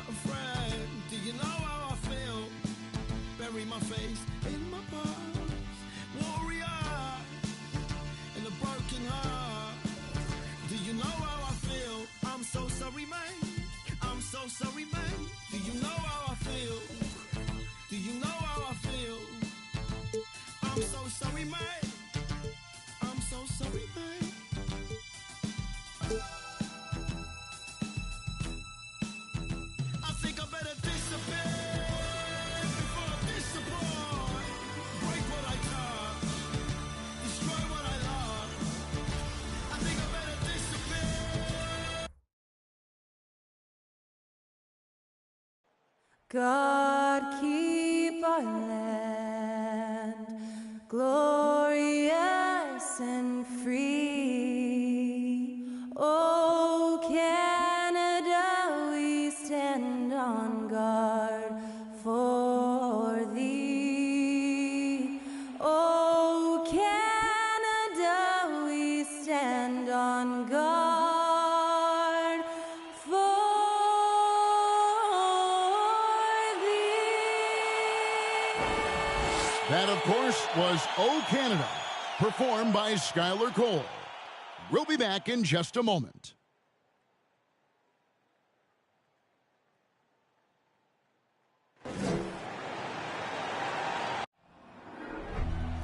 a friend. Do you know how I feel? Bury my face in my past. Warrior in a broken heart. Do you know how I feel? I'm so sorry, mate. I'm so sorry, mate. Do you know how I feel? Do you know how I feel? I'm so sorry, mate. I'm so sorry, mate. I think I better disappear before I disappoint. Break what I touch, destroy what I love. I think I better disappear. God keep our land glorious and free. Oh, Canada, we stand on guard for thee. Oh, Canada, we stand on guard for That, of course, was "Oh Canada," performed by Skylar Cole. We'll be back in just a moment.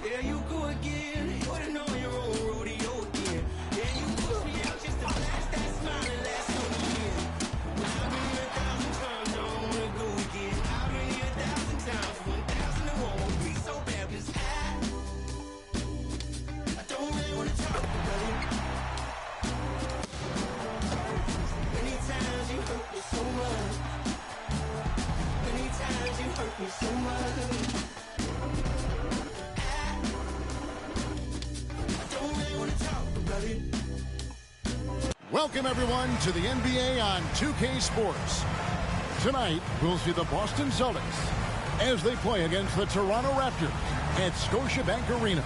There you go again, putting on your own rodeo again. Yeah, you push me out just to blast that smile and last on the year. But I've been here 1,000 times, I don't wanna go again. I've been here 1,000 times, 1,000 it won't be so bad, 'cause I don't really wanna talk about it. Many times you hurt me so much. Many times you hurt me so much. Welcome, everyone, to the NBA on 2K Sports. Tonight, we'll see the Boston Celtics as they play against the Toronto Raptors at Scotiabank Arena.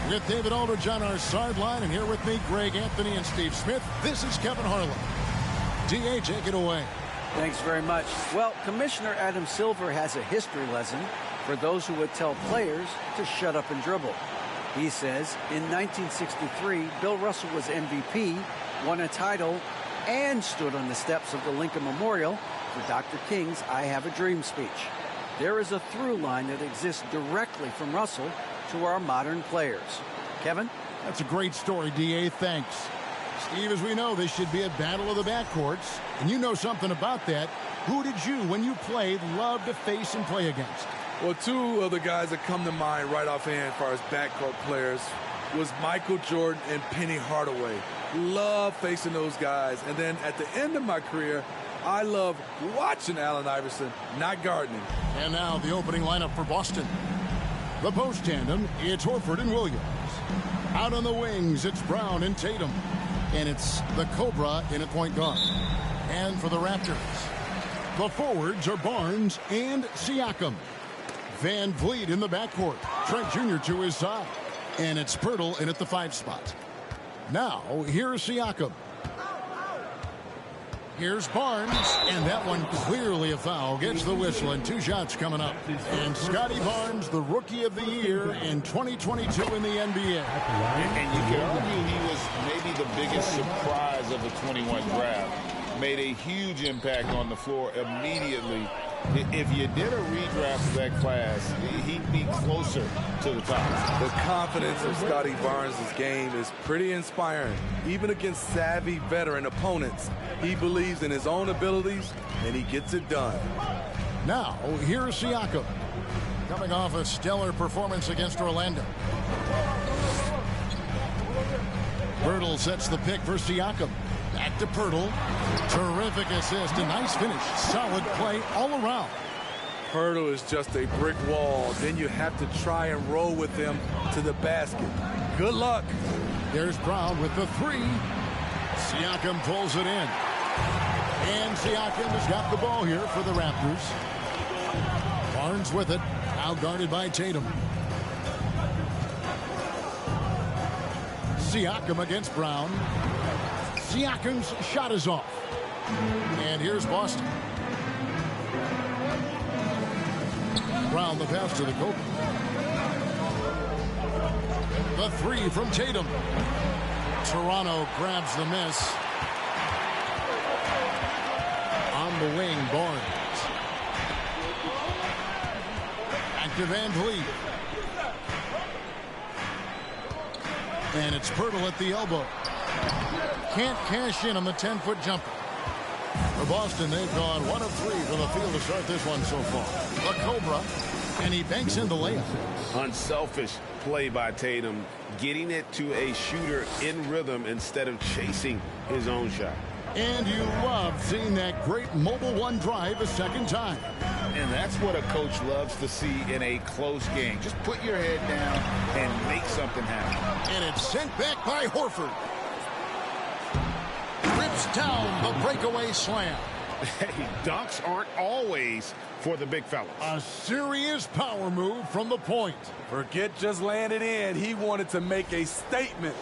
With David Aldridge on our sideline, and here with me, Greg Anthony and Steve Smith, this is Kevin Harlan. D.A., take it away. Thanks very much. Well, Commissioner Adam Silver has a history lesson for those who would tell players to shut up and dribble. He says in 1963, Bill Russell was MVP, won a title, and stood on the steps of the Lincoln Memorial for Dr. King's I Have a Dream speech. There is a through line that exists directly from Russell to our modern players. Kevin? That's a great story, D.A. Thanks. Steve, as we know, this should be a battle of the backcourts, and you know something about that. Who did you, when you played, love to face and play against? Well, two of the guys that come to mind right offhand as far as backcourt players was Michael Jordan and Penny Hardaway. Love facing those guys. And then at the end of my career, I love watching Allen Iverson, not gardening. And now the opening lineup for Boston. The post tandem, it's Horford and Williams. Out on the wings, it's Brown and Tatum. And it's the Cobra in at point guard. And for the Raptors, the forwards are Barnes and Siakam. Van Vliet in the backcourt. Trent Jr. to his side. And it's Pirtle in at the 5 spot. Now, here's Siakam. Here's Barnes, and that one clearly a foul. Gets the whistle, and 2 shots coming up. And Scotty Barnes, the Rookie of the Year in 2022 in the NBA. And you can argue he was maybe the biggest surprise of the 21 draft. Made a huge impact on the floor immediately. If you did a redraft of that class, he'd be closer to the top. The confidence of Scotty Barnes' game is pretty inspiring. Even against savvy veteran opponents, he believes in his own abilities, and he gets it done. Now, here's Siakam. Coming off a stellar performance against Orlando. Pirtle sets the pick for Siakam. Back to Pirtle. Terrific assist. A nice finish. Solid play all around. Pirtle is just a brick wall. Then you have to try and roll with him to the basket. Good luck. There's Brown with the 3. Siakam pulls it in. And Siakam has got the ball here for the Raptors. Barnes with it. Out guarded by Tatum. Siakam against Brown. Siakam's shot is off. And here's Boston. Brown the pass to the Cobra. The three from Tatum. Toronto grabs the miss. On the wing, Barnes. Back to Van Vliet. And it's Pirtle at the elbow. Can't cash in on the 10-foot jumper. For Boston, they've gone 1 of 3 from the field to start this one so far. The Cobra, and he banks in the layup. Unselfish play by Tatum, getting it to a shooter in rhythm instead of chasing his own shot. And you love seeing that great mobile one drive a second time. And that's what a coach loves to see in a close game. Just put your head down and make something happen. And it's sent back by Horford. Rips down the breakaway slam. Hey, dunks aren't always for the big fellas. A serious power move from the point. Forget just landed in. He wanted to make a statement.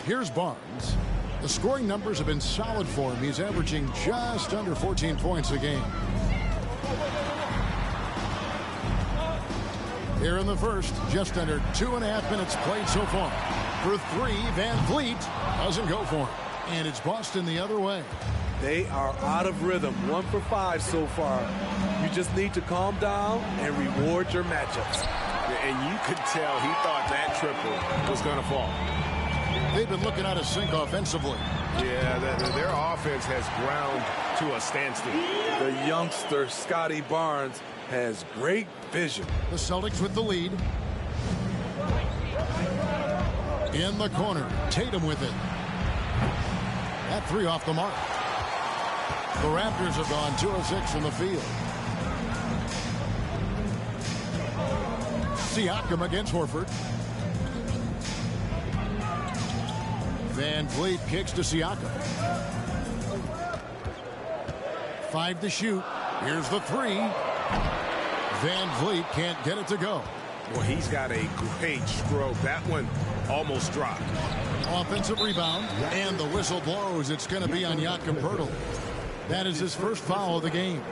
Here's Barnes. The scoring numbers have been solid for him. He's averaging just under 14 points a game. Here in the first, just under 2.5 minutes played so far. For 3, Van Vliet doesn't go for him. And it's Boston the other way. They are out of rhythm. 1 for 5 so far. You just need to calm down and reward your matchups. And you could tell he thought that triple was going to fall. They've been looking out of sync offensively. Yeah, their offense has ground to a standstill. The youngster, Scotty Barnes, has great vision. The Celtics with the lead. In the corner, Tatum with it. That 3 off the mark. The Raptors have gone 2 of 6 from the field. Siakam against Horford. Van Vliet kicks to Siakam. 5 to shoot. Here's the 3. Van Vliet can't get it to go. Well, he's got a great stroke. That one almost dropped. Offensive rebound, and the whistle blows. It's going to be on Jakob Poeltl. That is his first foul of the game.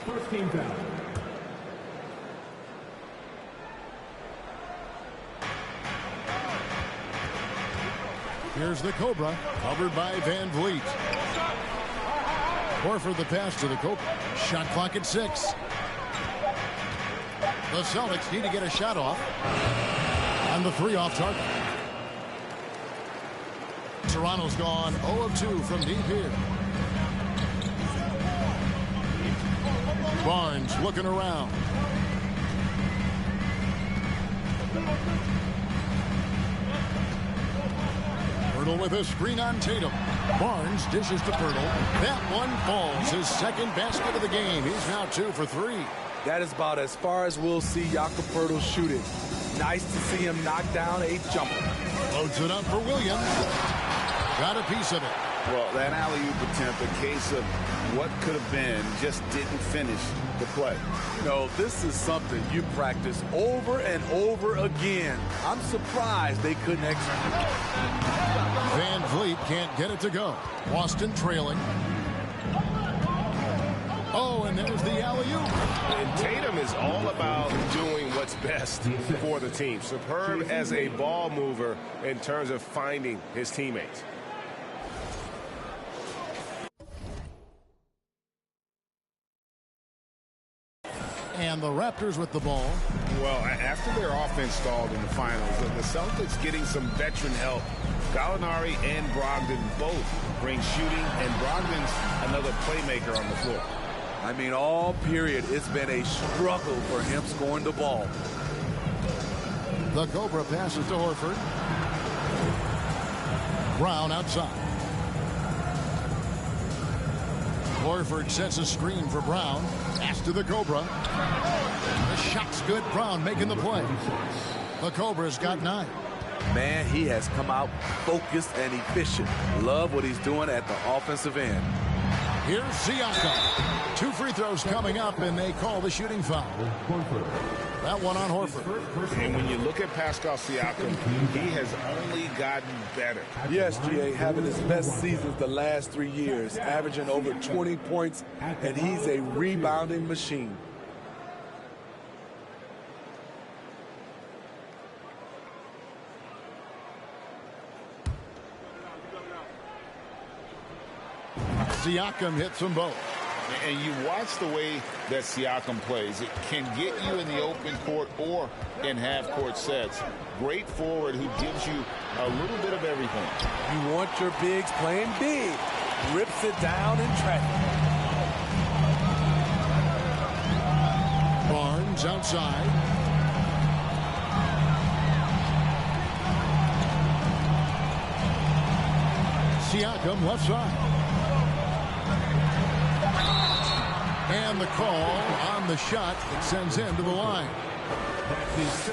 First team foul. Here's the Cobra, covered by Van Vliet. Horford the pass to the Cobra. Shot clock at 6. The Celtics need to get a shot off. And the 3 off target. Toronto's gone 0 of 2 from deep here. Barnes looking around. Pirtle with a screen on Tatum. Barnes dishes to Pirtle. That one falls. His second basket of the game. He's now 2 for 3. That is about as far as we'll see Jakob Poeltl shoot it. Nice to see him knock down a jumper. Loads it up for Williams. Got a piece of it. Well, that alley-oop attempt, a case of what could have been, just didn't finish the play. No, this is something you practice over and over again. I'm surprised they couldn't execute. Van Vliet can't get it to go. Boston trailing. Oh, and there's the alley-oop. And Tatum is all about doing what's best for the team. Superb as a ball mover in terms of finding his teammates. And the Raptors with the ball. Well, after their offense stalled in the finals, the Celtics getting some veteran help. Gallinari and Brogdon both bring shooting, and Brogdon's another playmaker on the floor. I mean, all period, it's been a struggle for him scoring the ball. The Cobra passes to Horford. Brown outside. Horford sets a screen for Brown. Pass to the Cobra. The shot's good. Brown making the play. The Cobra's got 9. Man, he has come out focused and efficient. Love what he's doing at the offensive end. Here's Siakam. 2 free throws coming up, and they call the shooting foul. That one on Horford. And when you look at Pascal Siakam, he has only gotten better. Yes, G.A., having his best seasons the last 3 years, averaging over 20 points, and he's a rebounding machine. Siakam hits them both. And you watch the way that Siakam plays. It can get you in the open court or in half-court sets. Great forward who gives you a little bit of everything. You want your bigs playing big. Rips it down in traffic. Barnes outside. Siakam left side. And the call on the shot that sends him to the line.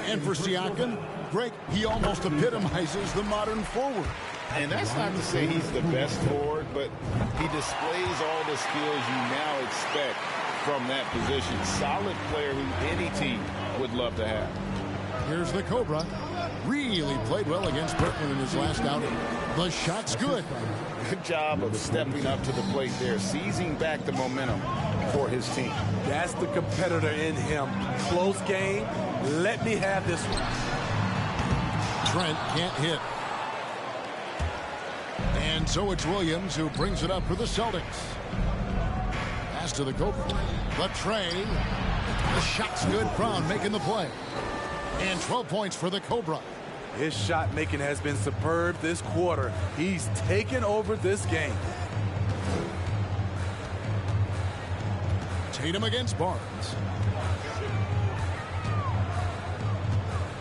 And for Siakam, Greg, he almost epitomizes the modern forward. And that's not to say he's the best forward, but he displays all the skills you now expect from that position. Solid player who any team would love to have. Here's the Cobra. Really played well against Brooklyn in his last outing. The shot's good. Good job of stepping up to the plate there, seizing back the momentum for his team. That's the competitor in him. Close game. Let me have this one. Trent can't hit. And so it's Williams who brings it up for the Celtics. Pass to the Cobra. The tray. The shot's good. Brown making the play. And 12 points for the Cobra. His shot making has been superb this quarter. He's taken over this game. Tatum against Barnes.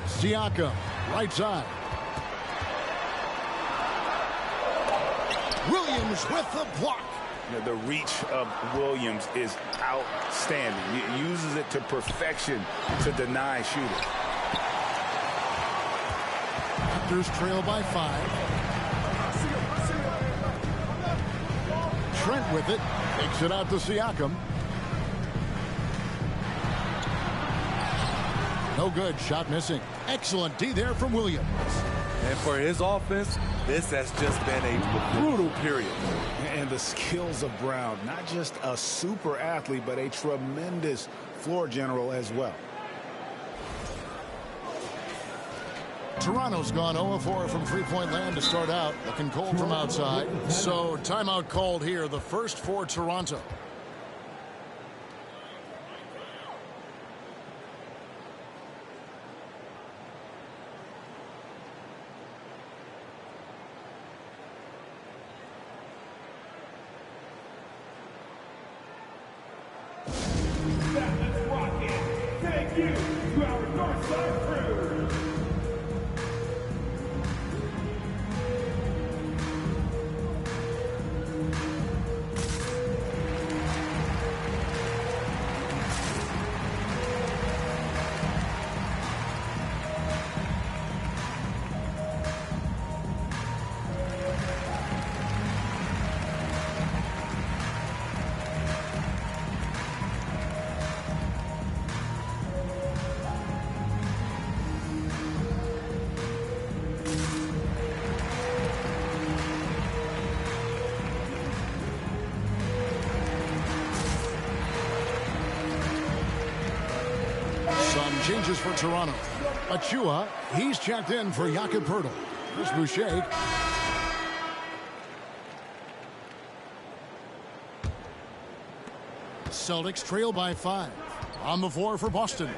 Siakam, right side. Williams with the block. You know, the reach of Williams is outstanding. He uses it to perfection to deny shooting. Raptors trail by 5. Trent with it. Takes it out to Siakam. No good. Shot missing. Excellent D there from Williams. And for his offense, this has just been a brutal period. And the skills of Brown, not just a super athlete, but a tremendous floor general as well. Toronto's gone 0-4 from three-point land to start out. Looking cold from outside. So timeout called here. The first for Toronto. Let's rock it. Thank you to our Northside crew. Changes for Toronto. Achua, he's checked in for Jakob Poeltl. Chris Boucher. Celtics trail by 5. On the floor for Boston.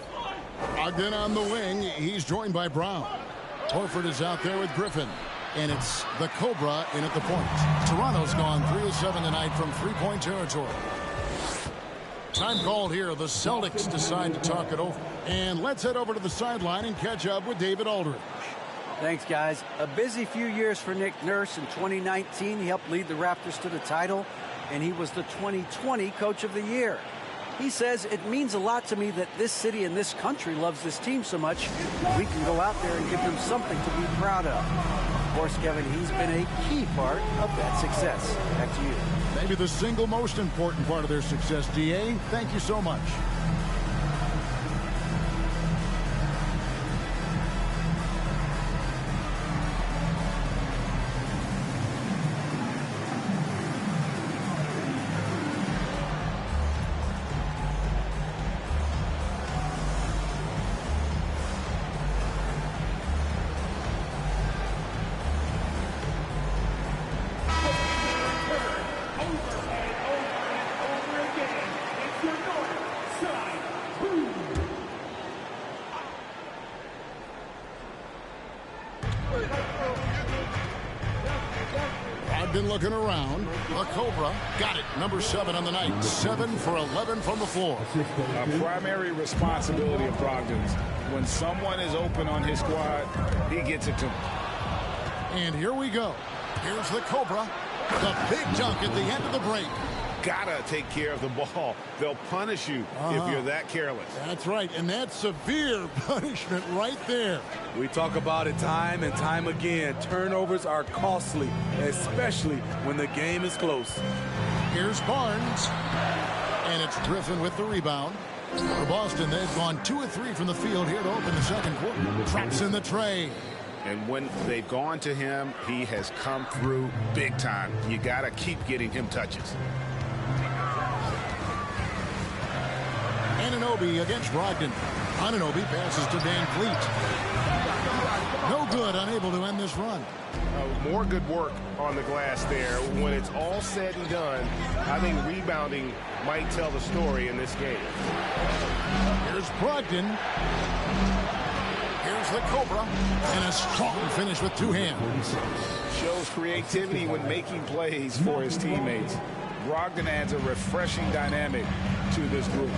Again on the wing, he's joined by Brown. Horford is out there with Griffin. And it's the Cobra in at the point. Toronto's gone 3 of 7 tonight from three-point territory. Time called here. The Celtics decide to talk it over. And let's head over to the sideline and catch up with David Aldridge. Thanks, guys. A busy few years for Nick Nurse. In 2019, he helped lead the Raptors to the title, and he was the 2020 Coach of the Year. He says, it means a lot to me that this city and this country loves this team so much. We can go out there and give them something to be proud of. Of course, Kevin, he's been a key part of that success. Back to you. Maybe the single most important part of their success, DA. Thank you so much. looking around. The Cobra got it. Number 7 on the night. 7 for 11 from the floor. A primary responsibility of Brogdon's. When someone is open on his squad, he gets it to him. And here we go. Here's the Cobra. The big dunk at the end of the break. Gotta take care of the ball. They'll punish you if you're that careless. That's right, and that's severe punishment right there. We talk about it time and time again. Turnovers are costly, especially when the game is close. Here's Barnes, and it's Griffin with the rebound. For Boston, they've gone 2 of 3 from the field here to open the second quarter. Traps in the tray. And when they've gone to him, he has come through big time. You got to keep getting him touches. Anunoby against Brogdon. Anunoby passes to Van Vliet. No good, unable to end this run. More good work on the glass there. When it's all said and done, I think rebounding might tell the story in this game. Here's Brogdon. Here's the Cobra. And a strong finish with 2 hands. Shows creativity when making plays for his teammates. Brogdon adds a refreshing dynamic to this group.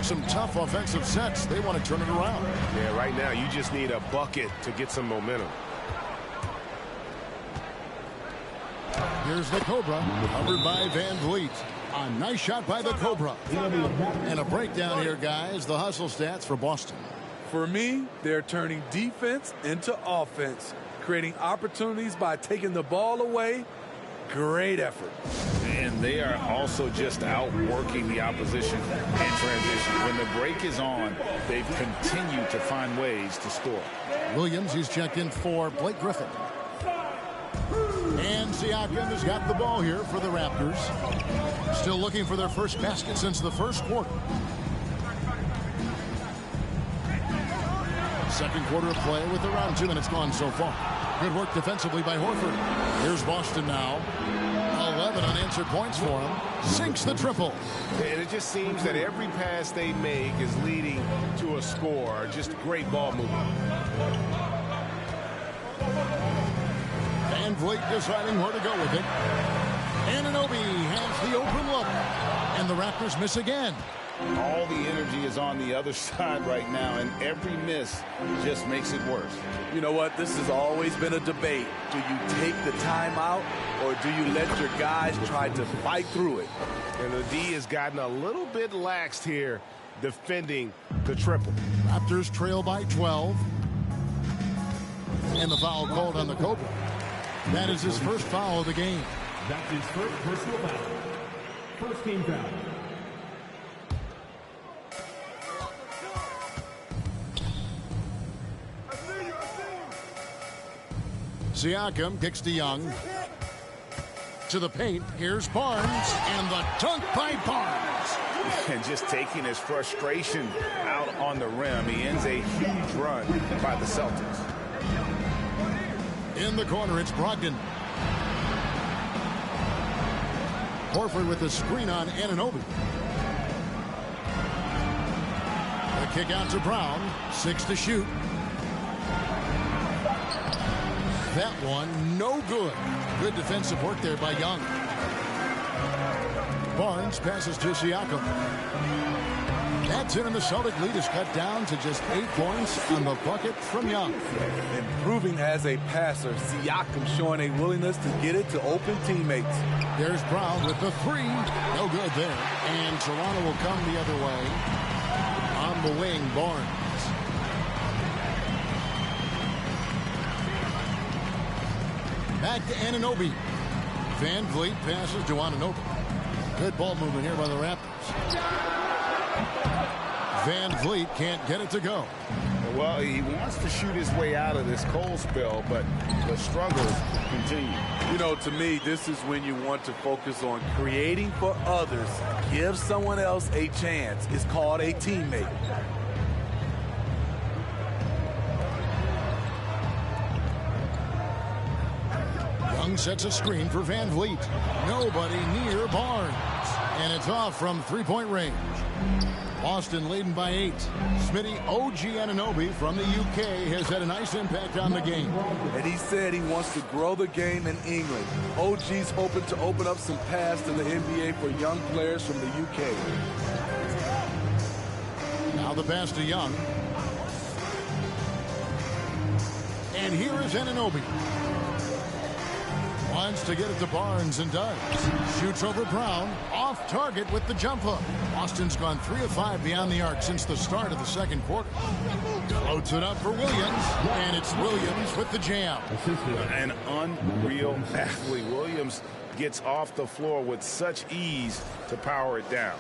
Some tough offensive sets. They want to turn it around. Yeah, right now you just need a bucket to get some momentum. Here's the Cobra, covered by Van Vliet. A nice shot by the Cobra. And a breakdown here, guys. The hustle stats for Boston. For me, they're turning defense into offense, creating opportunities by taking the ball away. Great effort. And they are also just outworking the opposition in transition. When the break is on, they've continued to find ways to score. Williams, he's checked in for Blake Griffin. And Siakam has got the ball here for the Raptors. Still looking for their first basket since the first quarter. Second quarter of play with around 2 minutes gone so far. Good work defensively by Horford. Here's Boston now. 11 unanswered points for him. Sinks the triple. And it just seems that every pass they make is leading to a score. Just great ball movement. Van Vliet deciding where to go with it. Anunoby has the open look. And the Raptors miss again. All the energy is on the other side right now, and every miss just makes it worse. You know what? This has always been a debate. Do you take the timeout, or do you let your guys try to fight through it? And the D has gotten a little bit laxed here defending the triple. Raptors trail by 12. And the foul called on the Cobra. That is his first foul of the game. That's his first personal foul. First team foul. Siakam kicks to Young. To the paint. Here's Barnes. And the dunk by Barnes. And just taking his frustration out on the rim. He ends a huge run by the Celtics. In the corner, it's Brogdon. Horford with the screen on Anunoby. The kick out to Brown. 6 to shoot. That one, no good. Good defensive work there by Young. Barnes passes to Siakam. That's it, and the Celtic lead is cut down to just 8 points on the bucket from Young. Improving as a passer, Siakam showing a willingness to get it to open teammates. There's Brown with the 3. No good there. And Toronto will come the other way. On the wing, Barnes. Back to Anunoby. Van Vliet passes to Anunoby. Good ball movement here by the Raptors. Van Vliet can't get it to go. Well, he wants to shoot his way out of this cold spell, but the struggles continue. You know, to me, this is when you want to focus on creating for others. Give someone else a chance. It's called a teammate. Young sets a screen for Van Vliet. Nobody near Barnes. And it's off from three-point range. Boston leading by 8. Smitty OG Anunoby from the UK has had a nice impact on the game. And he said he wants to grow the game in England. OG's hoping to open up some paths to the NBA for young players from the UK. Now the pass to Young. And here is Anunoby. Wants to get it to Barnes and does. Shoots over Brown. Off target with the jump hook. Boston's gone 3 of 5 beyond the arc since the start of the second quarter. Floats it up for Williams. And it's Williams with the jam. An unreal athlete. Williams gets off the floor with such ease to power it down.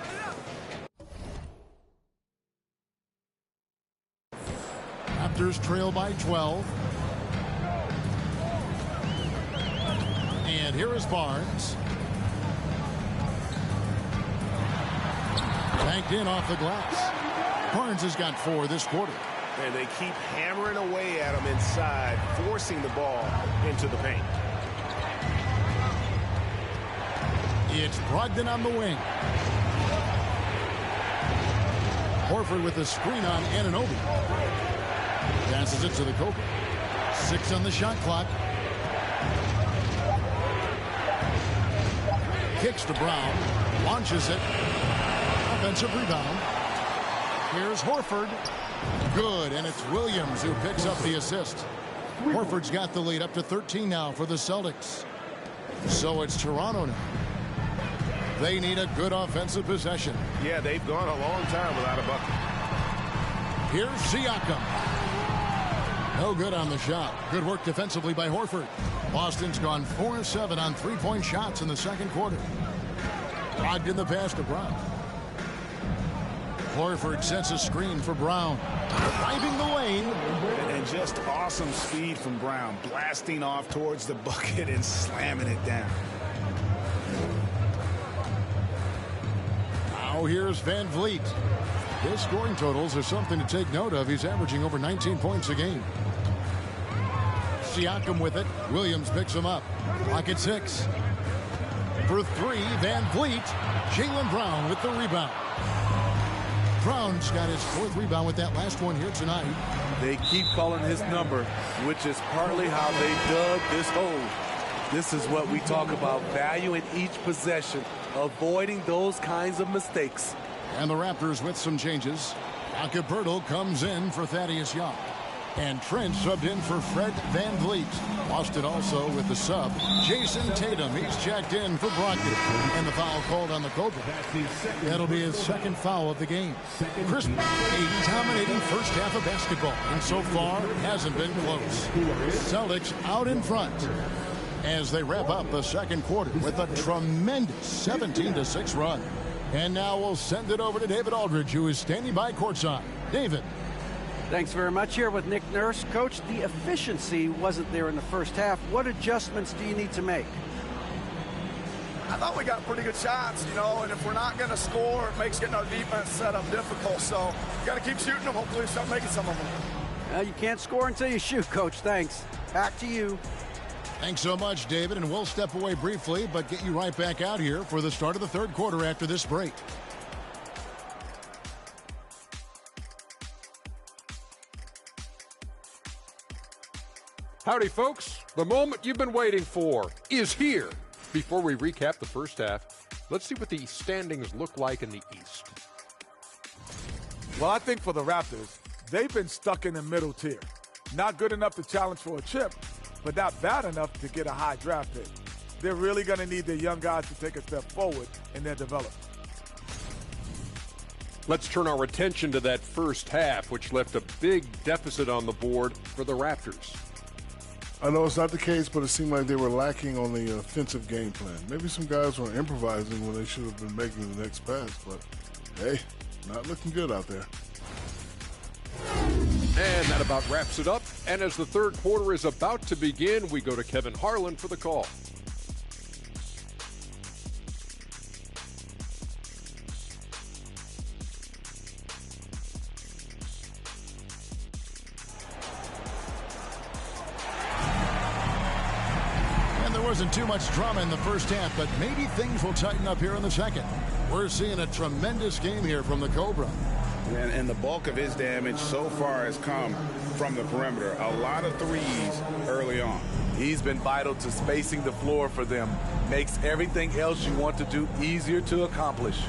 Raptors trail by 12. And here is Barnes. Banked in off the glass. Barnes has got 4 this quarter. And they keep hammering away at him inside, forcing the ball into the paint. It's Brogdon on the wing. Horford with the screen on Anunoby. Passes it to the Cobra. 6 on the shot clock. Kicks to Brown. Launches it. Offensive rebound. Here's Horford. Good, and it's Williams who picks up the assist. Horford's got the lead up to 13 now for the Celtics. So it's Toronto now. They need a good offensive possession. Yeah, they've gone a long time without a bucket. Here's Siakam. No good on the shot. Good work defensively by Horford. Boston's gone 4 of 7 on three-point shots in the second quarter. Logged in the pass to Brown. Horford sets a screen for Brown. Driving the lane. And just awesome speed from Brown. Blasting off towards the bucket and slamming it down. Now here's Van Vliet. His scoring totals are something to take note of. He's averaging over 19 points a game. Siakam with it. Williams picks him up. Clock at 6. For 3, Van Vliet. Jaylen Brown with the rebound. Brown's got his 4th rebound with that last one here tonight. They keep calling his number, which is partly how they dug this hole. This is what we talk about, value in each possession, avoiding those kinds of mistakes. And the Raptors with some changes. Bertle comes in for Thaddeus Young. And Trent subbed in for Fred Van Vliet. Boston also with the sub. Jason Tatum, he's checked in for Brogdon. And the foul called on the Cobra. That'll be his 2nd foul of the game. Chris, a dominating first half of basketball. And so far, hasn't been close. Celtics out in front as they wrap up the second quarter with a tremendous 17-6 run. And now we'll send it over to David Aldridge, who is standing by courtside. David. Thanks very much. Here with Nick Nurse. Coach, the efficiency wasn't there in the first half. What adjustments do you need to make? I thought we got pretty good shots, and if we're not going to score, it makes getting our defense set up difficult. So you got to keep shooting them. Hopefully we start making some of them. Well, you can't score until you shoot, Coach. Thanks. Back to you. Thanks so much, David, and we'll step away briefly, but get you right back out here for the start of the third quarter after this break. Howdy, folks. The moment you've been waiting for is here. Before we recap the first half, let's see what the standings look like in the East. Well, I think for the Raptors, they've been stuck in the middle tier. Not good enough to challenge for a chip, but not bad enough to get a high draft pick. They're really going to need their young guys to take a step forward in their development. Let's turn our attention to that first half, which left a big deficit on the board for the Raptors. I know it's not the case, but it seemed like they were lacking on the offensive game plan. Maybe some guys were improvising when they should have been making the next pass, but hey, not looking good out there. And that about wraps it up. And as the third quarter is about to begin, we go to Kevin Harlan for the call. wasn't too much drama in the first half, but maybe things will tighten up here in the second. We're seeing a tremendous game here from the Cobra. And the bulk of his damage so far has come from the perimeter. A lot of threes early on. He's been vital to spacing the floor for them. Makes everything else you want to do easier to accomplish.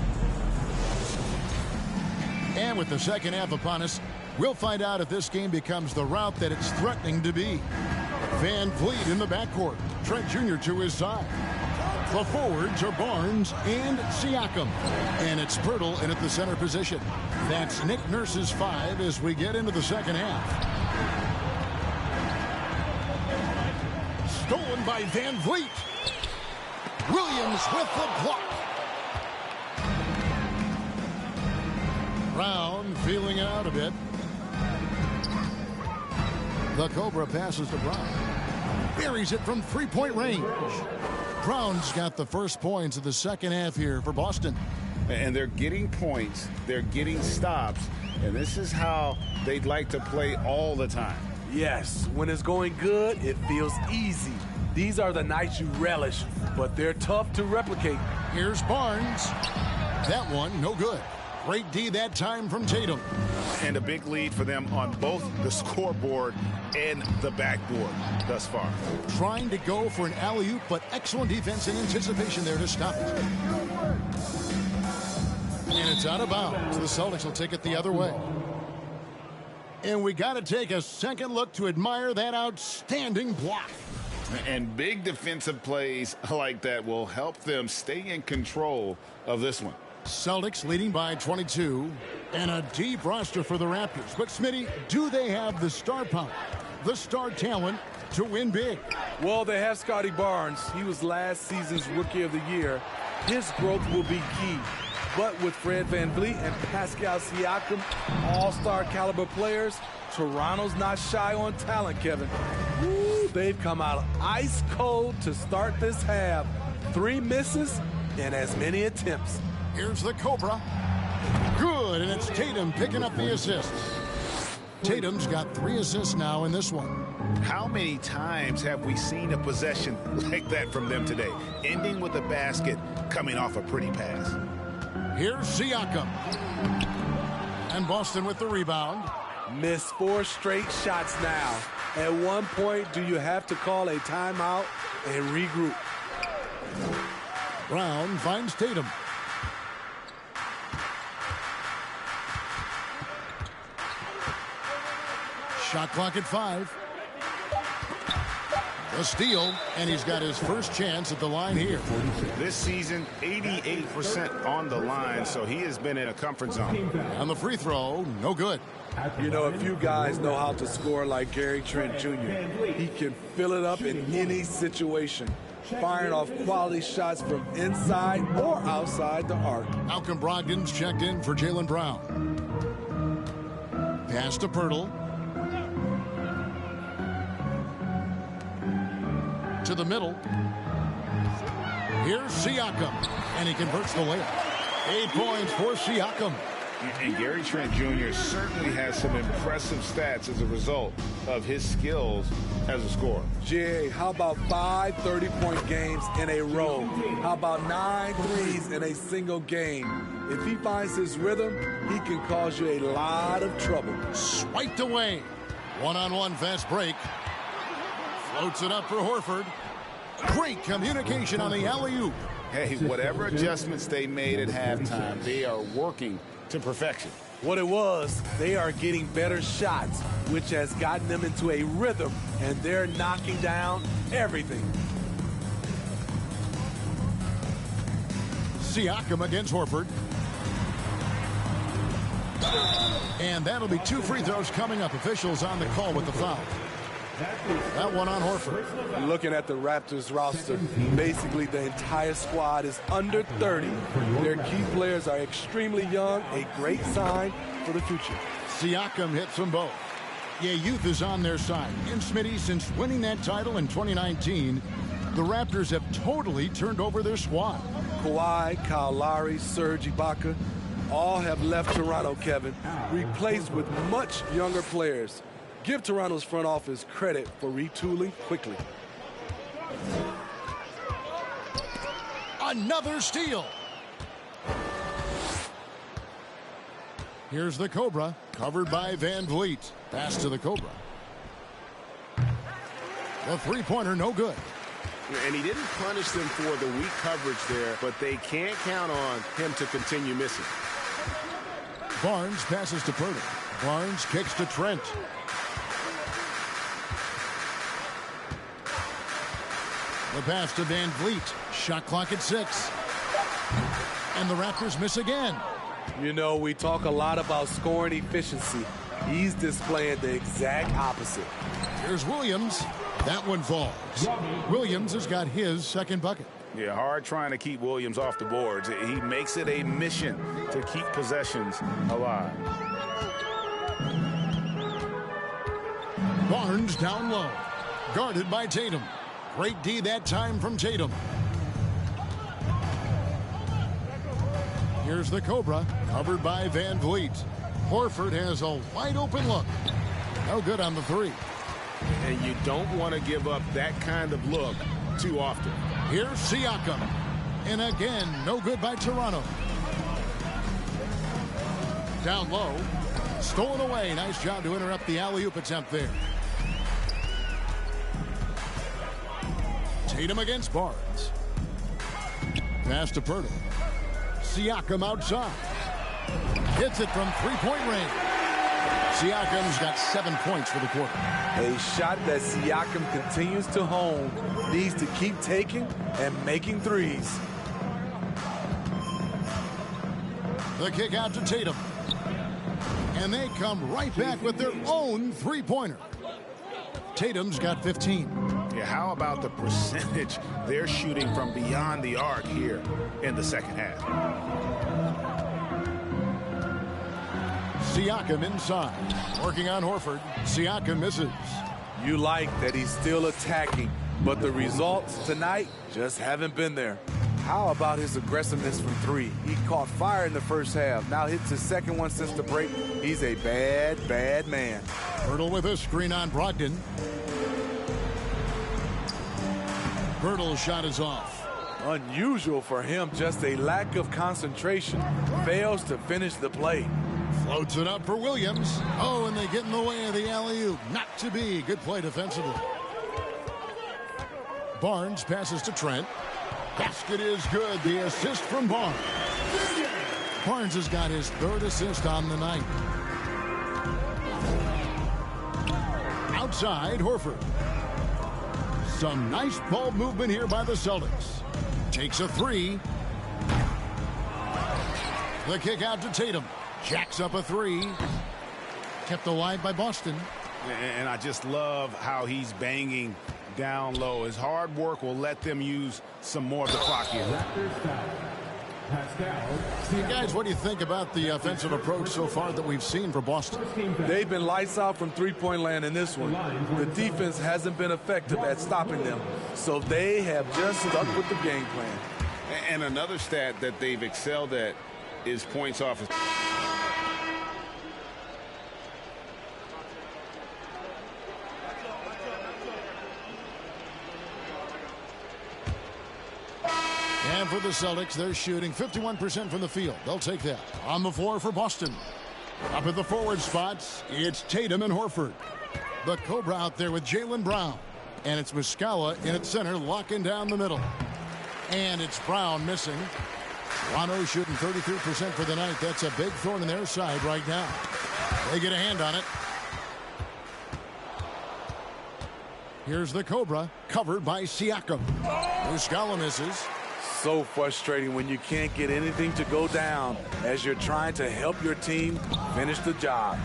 And with the second half upon us, we'll find out if this game becomes the route that it's threatening to be. Van Vliet in the backcourt. Trent Jr. to his side. The forwards are Barnes and Siakam. And it's Pirtle in at the center position. That's Nick Nurse's 5 as we get into the second half. Stolen by Van Vliet. Williams with the block. Brown feeling it out a bit. The Cobra passes to Brown. Buries it from three-point range. Brown's got the first points of the second half here for Boston. And they're getting points, they're getting stops, and this is how they'd like to play all the time. Yes, when it's going good, it feels easy. These are the nights you relish, but they're tough to replicate. Here's Barnes. That one, no good. Great D that time from Tatum. And a big lead for them on both the scoreboard and the backboard thus far. Trying to go for an alley-oop, but excellent defense and anticipation there to stop it. And it's out of bounds. The Celtics will take it the other way. And we got to take a second look to admire that outstanding block. And big defensive plays like that will help them stay in control of this one. Celtics leading by 22, and a deep roster for the Raptors. But, Smitty, do they have the star power, the star talent to win big? Well, they have Scotty Barnes. He was last season's Rookie of the Year. His growth will be key. But with Fred VanVleet and Pascal Siakam, all-star caliber players, Toronto's not shy on talent, Kevin. Woo, they've come out ice cold to start this half. 3 misses and as many attempts. Here's the Cobra. Good, and it's Tatum picking up the assists. Tatum's got 3 assists now in this one. How many times have we seen a possession like that from them today? Ending with a basket, coming off a pretty pass. Here's Siakam. And Boston with the rebound. Missed 4 straight shots now. At one point, do you have to call a timeout and regroup? Brown finds Tatum. Shot clock at 5. A steal, and he's got his first chance at the line here. This season, 88% on the line, so he has been in a comfort zone. On the free throw, no good. You know, a few guys know how to score like Gary Trent Jr. He can fill it up in any situation, firing off quality shots from inside or outside the arc. Malcolm Brogdon's checked in for Jaylen Brown. Pass to Pirtle. To the middle. Here's Siakam, and he converts the layup. 8 points for Siakam. And Gary Trent Jr. certainly has some impressive stats as a result of his skills as a scorer. Jay, how about 5 30-point games in a row? How about 9 threes in a single game? If he finds his rhythm, he can cause you a lot of trouble. Swiped away. One-on-one fast break. Floats it up for Horford. Great communication on the alley-oop. Hey, whatever adjustments they made at halftime, they are working to perfection. What it was, they are getting better shots, which has gotten them into a rhythm, and they're knocking down everything. Siakam against Horford. And that'll be 2 free throws coming up. Officials on the call with the foul. That one on Horford. Looking at the Raptors roster, basically the entire squad is under 30. Their key players are extremely young, a great sign for the future. Siakam hits them both. Yeah, youth is on their side. And Smitty, since winning that title in 2019, the Raptors have totally turned over their squad. Kawhi, Kyle Lowry, Serge Ibaka, all have left Toronto, Kevin, replaced with much younger players. Give Toronto's front office credit for retooling quickly. Another steal. Here's the Cobra, covered by Van Vliet. Pass to the Cobra. The three-pointer, no good. And he didn't punish them for the weak coverage there, but they can't count on him to continue missing. Barnes passes to Purdy. Barnes kicks to Trent. The pass to Van Vliet. Shot clock at 6. And the Raptors miss again. You know, we talk a lot about scoring efficiency. He's displaying the exact opposite. Here's Williams. That one falls. Williams has got his second bucket. Yeah, hard trying to keep Williams off the boards. He makes it a mission to keep possessions alive. Barnes down low. Guarded by Tatum. Great D that time from Tatum. Here's the Cobra, covered by Van Vliet. Horford has a wide open look. No good on the three. And you don't want to give up that kind of look too often. Here's Siakam. And again, no good by Toronto. Down low. Stolen away. Nice job to interrupt the alley-oop attempt there. Tatum against Barnes. Pass to Purdy. Siakam outside. Hits it from three-point range. Siakam's got 7 points for the quarter. A shot that Siakam continues to hone. Needs to keep taking and making threes. The kick out to Tatum. And they come right back with their own three-pointer. Tatum's got 15. Yeah, how about the percentage they're shooting from beyond the arc here in the second half? Siakam inside. Working on Horford. Siakam misses. You like that he's still attacking, but the results tonight just haven't been there. How about his aggressiveness from three? He caught fire in the first half. Now hits his second one since the break. He's a bad, bad man. Hurdle with a screen on Brogdon. Hurdle's shot is off. Unusual for him, just a lack of concentration. Fails to finish the play. Floats it up for Williams. Oh, and they get in the way of the alley-oop. Not to be. Good play defensively. Barnes passes to Trent. Basket is good. The assist from Barnes. Barnes has got his third assist on the night. Outside, Horford. Some nice ball movement here by the Celtics. Takes a three. The kick out to Tatum. Jacks up a three. Kept alive by Boston. And I just love how he's banging down low. His hard work will let them use some more of the clock here. Hey guys, what do you think about the offensive approach so far that we've seen for Boston? They've been lights out from three-point land in this one. The defense hasn't been effective at stopping them, so they have just stuck with the game plan. And another stat that they've excelled at is points off. And for the Celtics, they're shooting 51% from the field. They'll take that. On the floor for Boston. Up at the forward spots, it's Tatum and Horford. The Cobra out there with Jaylen Brown. And it's Muscala in at center, locking down the middle. And it's Brown missing. Toronto shooting 33% for the night. That's a big thorn in their side right now. They get a hand on it. Here's the Cobra, covered by Siakam. Muscala misses. So frustrating when you can't get anything to go down as you're trying to help your team finish the job.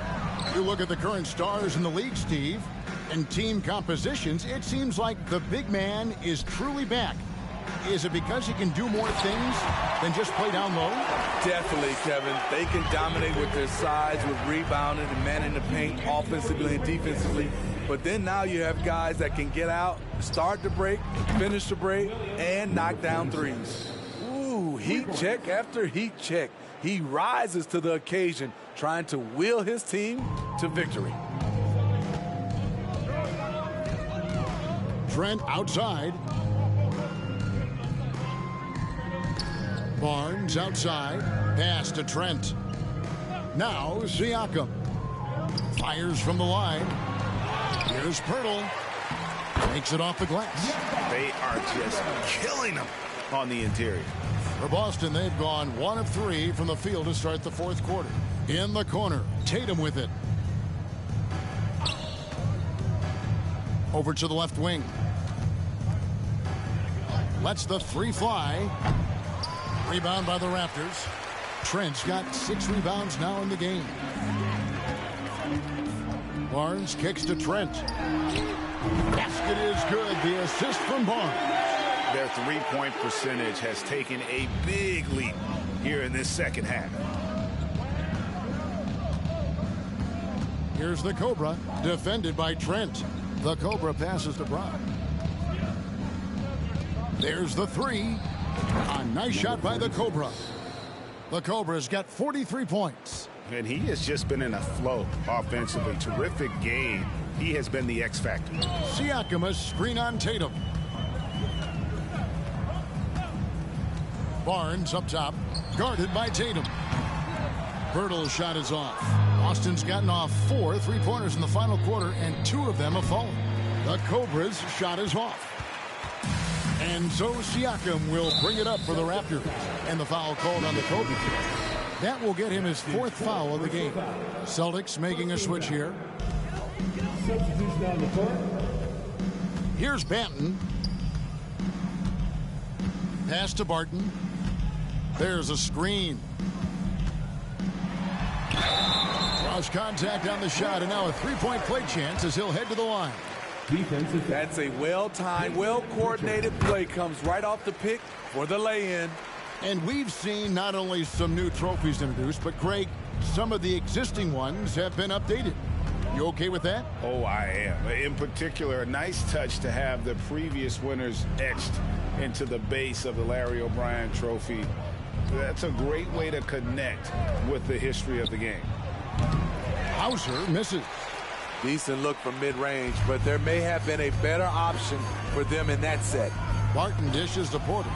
You look at the current stars in the league, Steve, and team compositions, it seems like the big man is truly back. Is it because he can do more things than just play down low? Definitely, Kevin. They can dominate with their size, with rebounding and manning the paint offensively and defensively. But then now you have guys that can get out, start the break, finish the break, and knock down threes. Ooh, heat check after heat check. He rises to the occasion, trying to will his team to victory. Trent outside. Barnes outside. Pass to Trent. Now Siakam. Fires from the line. Here's Pirtle. Takes it off the glass. They are just killing them on the interior. For Boston, they've gone 1 of 3 from the field to start the fourth quarter. In the corner, Tatum with it. Over to the left wing. Lets the 3 fly. Rebound by the Raptors. Trent's got 6 rebounds now in the game. Barnes kicks to Trent. Basket is good. The assist from Barnes. Their three-point percentage has taken a big leap here in this second half. Here's the Cobra, defended by Trent. The Cobra passes to Brown. There's the 3. A nice shot by the Cobra. The Cobra's got 43 points. And he has just been in a flow offensively. Terrific game. He has been the X factor. Siakam, a screen on Tatum. Barnes up top, guarded by Tatum. Pirtle's shot is off. Boston's gotten off 4 3-pointers in the final quarter, and 2 of them have fallen. The Cobra's shot is off. And so Siakam will bring it up for the Raptors. And the foul called on the Cobra. That will get him his 4th foul of the game. Celtics making a switch here. Here's Banton. Pass to Barton. There's a screen. Cross contact on the shot, and now a 3-point play chance as he'll head to the line. That's a well-timed, well-coordinated play. Comes right off the pick for the lay-in. And we've seen not only some new trophies introduced, but Greg, some of the existing ones have been updated. You okay with that? Oh, I am. In particular, a nice touch to have the previous winners etched into the base of the Larry O'Brien trophy. That's a great way to connect with the history of the game. Hauser misses. Decent look from mid-range, but there may have been a better option for them in that set. Barton dishes to Porter.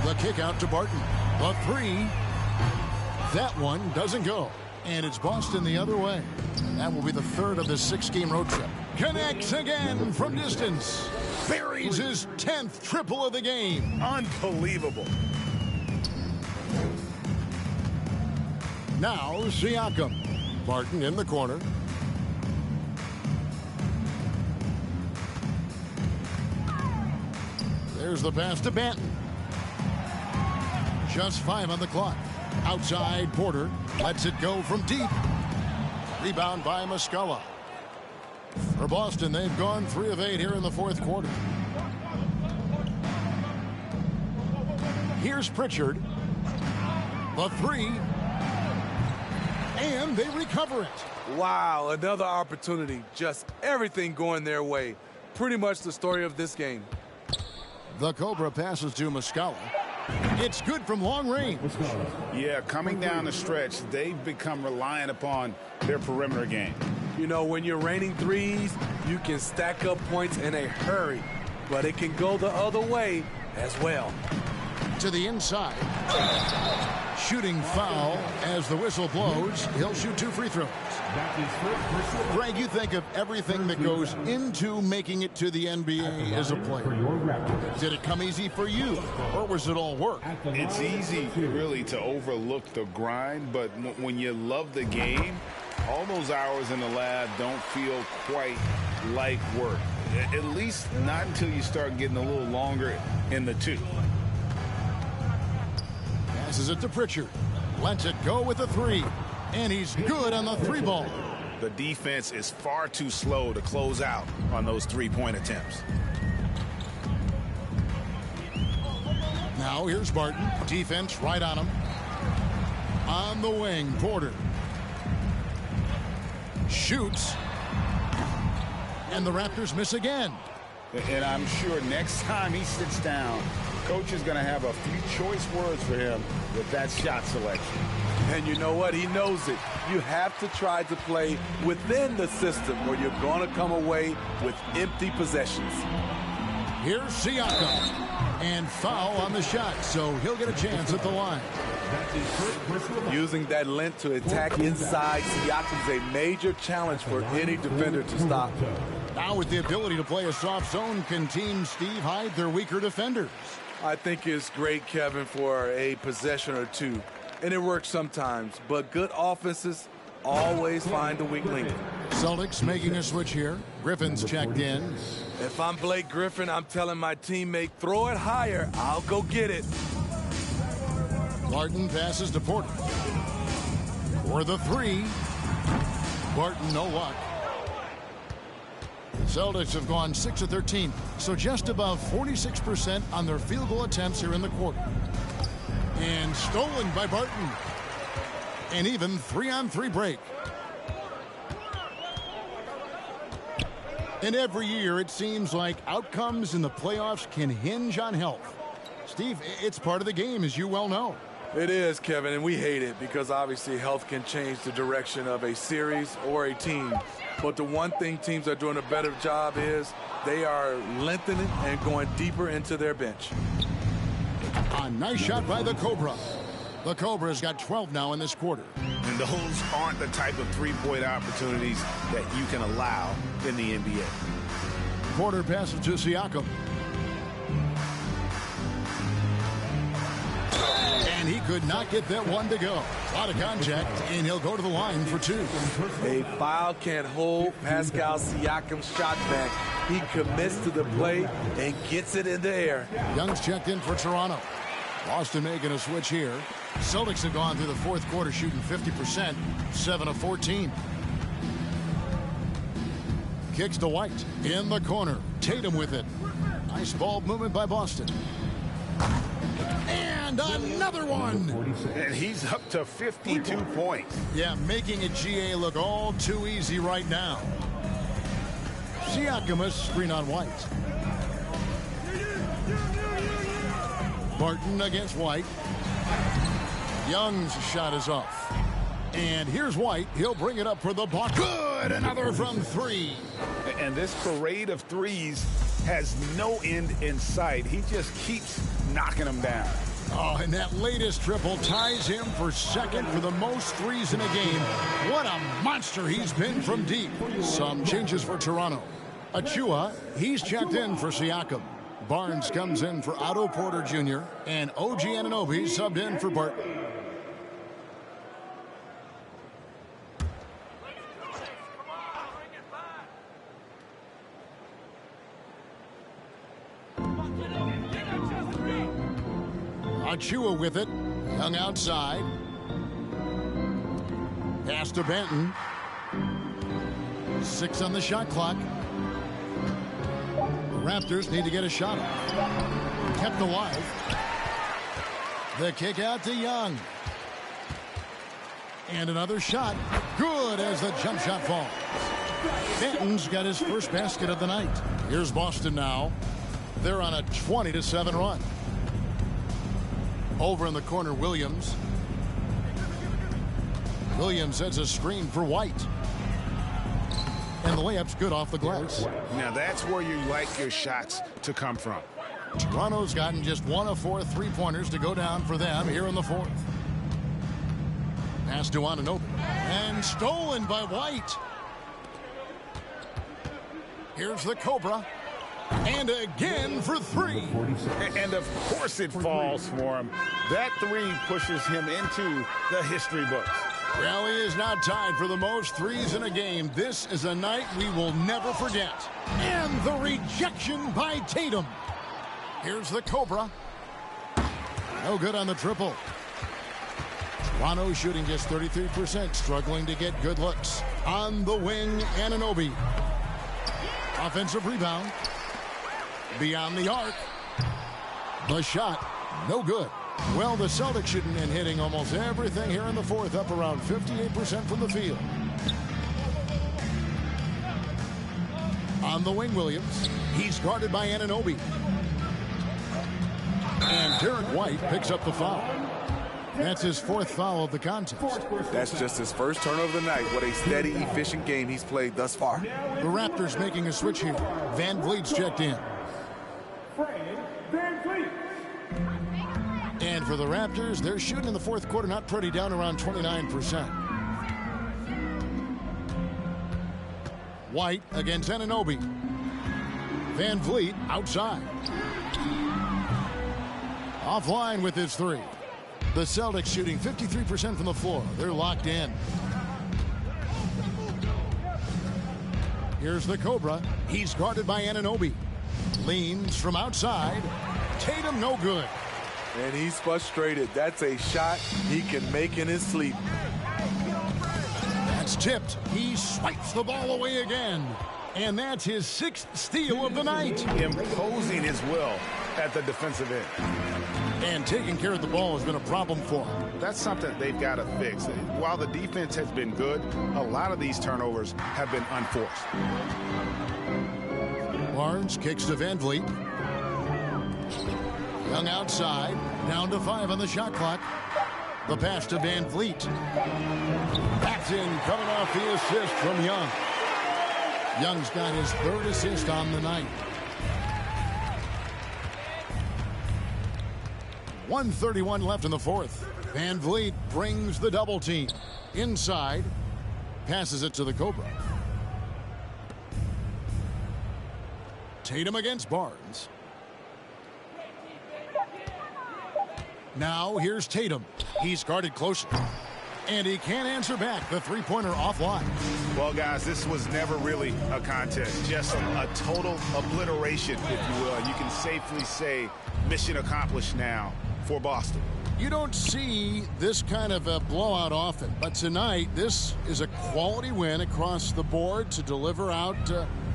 The kick out to Barton. The 3. That one doesn't go. And it's Boston the other way. That will be the 3rd of this 6-game road trip. Connects again from distance. Buries his 10th triple of the game. Unbelievable. Now Siakam. Barton in the corner. There's the pass to Banton. Just 5 on the clock. Outside Porter. Lets it go from deep. Rebound by Muscala. For Boston, they've gone 3 of 8 here in the fourth quarter. Here's Pritchard. The 3. And they recover it. Wow, another opportunity. Just everything going their way. Pretty much the story of this game. The Cobra passes to Muscala. It's good from long range. Yeah, coming down the stretch, they've become reliant upon their perimeter game. You know, when you're raining threes, you can stack up points in a hurry, but it can go the other way as well. To the inside. Shooting foul as the whistle blows. He'll shoot 2 free throws. Greg, you think of everything that goes into making it to the NBA as a player. Did it come easy for you, or was it all work? It's easy, really, to overlook the grind, but when you love the game, all those hours in the lab don't feel quite like work. At least not until you start getting a little longer in the tooth. Passes it to Pritchard. Lets it go with the 3. And he's good on the 3 ball. The defense is far too slow to close out on those 3-point attempts. Now here's Barton. Defense right on him. On the wing, Porter. Shoots. And the Raptors miss again. And I'm sure next time he sits down, coach is going to have a few choice words for him with that shot selection. And you know what? He knows it. You have to try to play within the system or you're going to come away with empty possessions. Here's Siakam. And foul on the shot, so he'll get a chance at the line. Using that length to attack inside Siakam is a major challenge for any defender to stop. Now with the ability to play a soft zone, can Team Steve hide their weaker defenders? I think it's great, Kevin, for a possession or two. And it works sometimes, but good offenses always find the weak link. Celtics making a switch here. Griffin's checked in. If I'm Blake Griffin, I'm telling my teammate, throw it higher. I'll go get it. Barton passes to Porter. For the three. Barton, no luck. Celtics have gone 6 of 13, so just above 46% on their field goal attempts here in the quarter. And stolen by Barton. An even 3-on-3 break. And every year it seems like outcomes in the playoffs can hinge on health. Steve, it's part of the game, as you well know. It is, Kevin, and we hate it because obviously health can change the direction of a series or a team. But the one thing teams are doing a better job is they are lengthening and going deeper into their bench. A nice shot by the Cobra. The Cobra's got 12 now in this quarter. And those aren't the type of three-point opportunities that you can allow in the NBA. Quarter passes to Siakam. And he could not get that one to go. A lot of contact, and he'll go to the line for two. A foul can't hold Pascal Siakam's shot back. He commits to the play and gets it in the air. Young's checked in for Toronto. Boston making a switch here. Celtics have gone through the fourth quarter shooting 50%, 7 of 14. Kicks to White in the corner. Tatum with it. Nice ball movement by Boston. And another one. And he's up to 52 points. Yeah, making a GA look all too easy right now. Siakam a screen on White. Barton against White. Young's shot is off. And here's White. He'll bring it up for the block. Good! Another from three. And this parade of threes has no end in sight. He just keeps knocking them down. Oh, and that latest triple ties him for second for the most threes in a game. What a monster he's been from deep. Some changes for Toronto. Achua, he's checked in for Siakam. Barnes comes in for Otto Porter Jr. And OG Anunoby subbed in for Barton. Achua with it. Young outside. Pass to Benton. 6 on the shot clock. The Raptors need to get a shot off. Kept alive. The kick out to Young. And another shot. Good as the jump shot falls. Benton's got his first basket of the night. Here's Boston now. They're on a 20-7 run. Over in the corner, Williams. Williams sets a screen for White. And the layup's good off the glass. Now that's where you like your shots to come from. Toronto's gotten just 1 of 4 three-pointers to go down for them here in the fourth. Pass to Anunoby. And stolen by White. Here's the Cobra. And again for three. And of course it falls for him. That three pushes him into the history books. Well, he is now tied for the most threes in a game. This is a night we will never forget. And the rejection by Tatum. Here's the Cobra. No good on the triple. Toronto shooting just 33%, struggling to get good looks. On the wing, Anunoby. Offensive rebound. Beyond the arc. The shot, no good. Well, the Celtics shouldn't been hitting almost everything here in the fourth, up around 58% from the field. On the wing, Williams. He's guarded by Anunoby. And Derek White picks up the foul. That's his fourth foul of the contest. That's just his first turnover of the night. What a steady, efficient game he's played thus far. The Raptors making a switch here. Van Vliet's checked in. Van Vliet. for the Raptors. They're shooting in the fourth quarter not pretty, down around 29%. White against Anunoby. Van Vliet outside. Offline with his three. The Celtics shooting 53% from the floor. They're locked in. Here's the Cobra. He's guarded by Anunoby. Leans from outside. Tatum no good. And he's frustrated. That's a shot he can make in his sleep. That's tipped. He swipes the ball away again. And that's his 6th steal of the night. Imposing his will at the defensive end. And taking care of the ball has been a problem for him. That's something they've got to fix. While the defense has been good, a lot of these turnovers have been unforced. Barnes kicks to Van Vliet. Young outside, down to 5 on the shot clock. The pass to Van Vliet. Backed in, coming off the assist from Young. Young's got his 3rd assist on the night. 1:31 left in the 4th. Van Vliet brings the double team. Inside, passes it to the Cobra. Tatum against Barnes. Now here's Tatum. He's guarded closely. And he can't answer back. The three-pointer offline. Well, guys, this was never really a contest. Just a total obliteration, if you will. And you can safely say mission accomplished now for Boston. You don't see this kind of a blowout often. But tonight, this is a quality win across the board to deliver out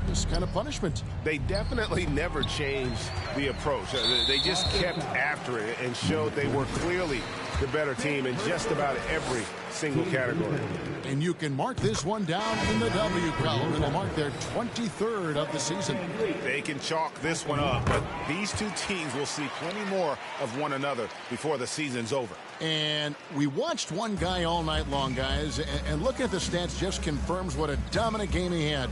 this kind of punishment. They definitely never changed the approach. They just kept after it and showed they were clearly the better team in just about every single category. And you can mark this one down in the W column. It'll mark their 23rd of the season. They can chalk this one up, but these two teams will see plenty more of one another before the season's over. And we watched one guy all night long, guys, and looking at the stats just confirms what a dominant game he had.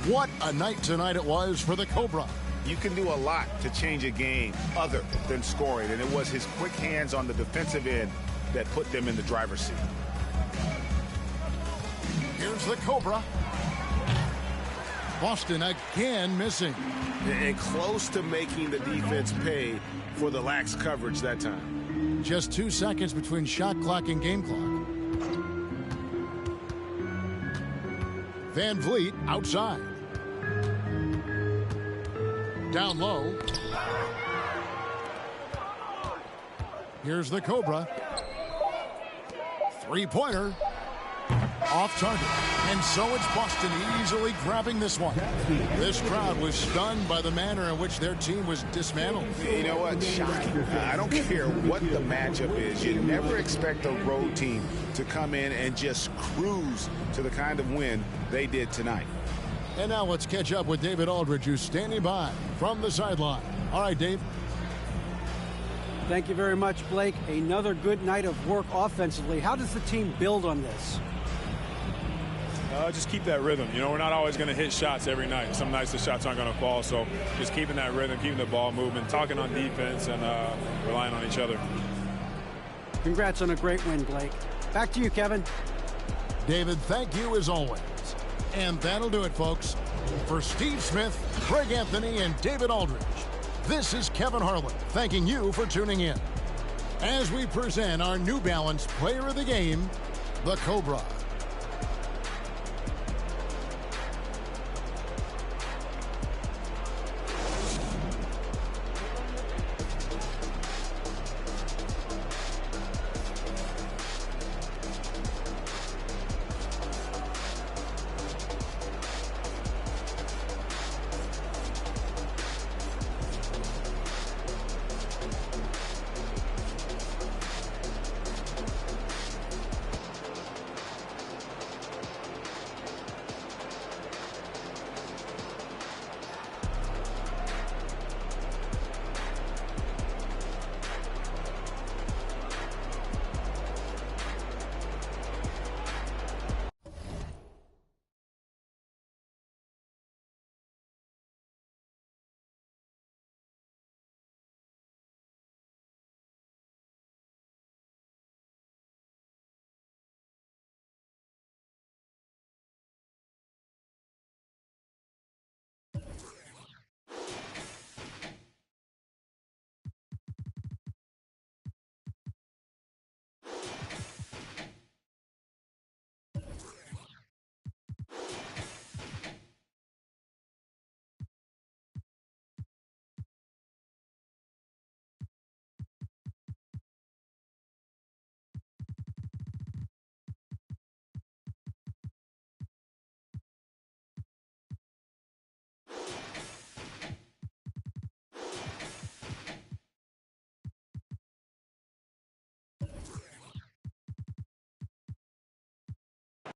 What a night tonight it was for the Cobra. You can do a lot to change a game other than scoring, and it was his quick hands on the defensive end that put them in the driver's seat. Here's the Cobra. Boston again missing. And close to making the defense pay for the lax coverage that time. Just 2 seconds between shot clock and game clock. Van Vliet outside. Down low. Here's the Cobra. Three-pointer. Off target. And so it's Boston easily grabbing this one. This crowd was stunned by the manner in which their team was dismantled. You know what? Shocking. I don't care what the matchup is. You never expect a road team to come in and just cruise to the kind of win they did tonight. And now let's catch up with David Aldridge, who's standing by from the sideline. All right, Dave. Thank you very much, Blake. Another good night of work offensively. How does the team build on this? Just keep that rhythm. You know, we're not always going to hit shots every night. Some nights the shots aren't going to fall. So just keeping that rhythm, keeping the ball moving, talking on defense, and relying on each other. Congrats on a great win, Blake. Back to you, Kevin. David, thank you as always. And that'll do it, folks. For Steve Smith, Greg Anthony, and David Aldridge, this is Kevin Harlan thanking you for tuning in as we present our New Balance Player of the Game, the Cobra.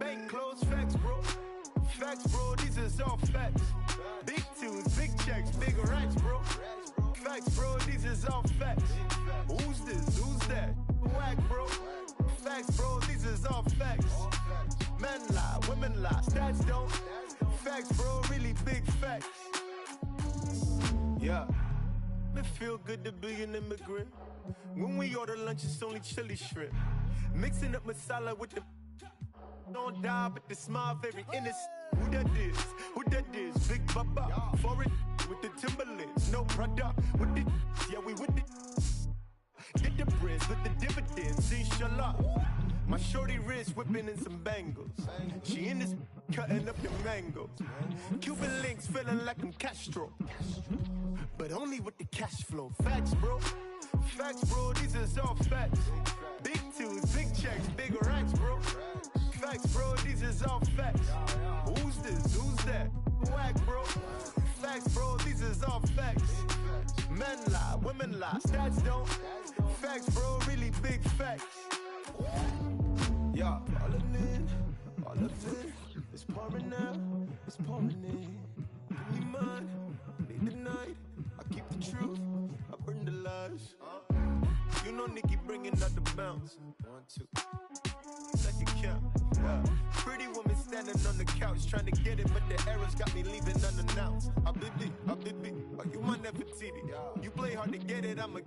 Bank closed, facts, bro. Facts, bro, these is all facts. Big tunes, big checks, big racks, bro. Facts, bro, these is all facts. Who's this? Who's that? Whack, bro. Facts, bro, these is all facts. Men lie, women lie, stats don't. Facts, bro, really big facts. Yeah. It feel good to be an immigrant. When we order lunch, it's only chili shrimp. Mixing up masala with the don't die, but the smile very innocent. Who that is? Who that is? Big Baba. Foreign with the Timberlands. No Prada. With the yeah, we with it. Get the breads with the dividends. Inshallah. My shorty wrist whipping in some bangles. She in this cutting up the mangoes. Cuban links feeling like I'm Castro. But only with the cash flow. Facts, bro. Facts, bro. These is all facts. Big tunes, big checks, big racks, bro. Facts, bro, these is all facts. Who's this? Who's that? Whack, bro. Facts, bro, these is all facts. Men lie, women lie, stats don't. Facts, bro, really big facts. Yeah, all of it, it's pouring out, it's pouring in. Give me mine, need the night. I keep the truth, I burn the lies. You know Nikki bringing out the bounce. 1, 2. Second count. Yeah. Pretty woman standing on the couch trying to get it, but the errors got me leaving unannounced. Habibi, oh, you my Nefertiti. You play hard to get it, I'm a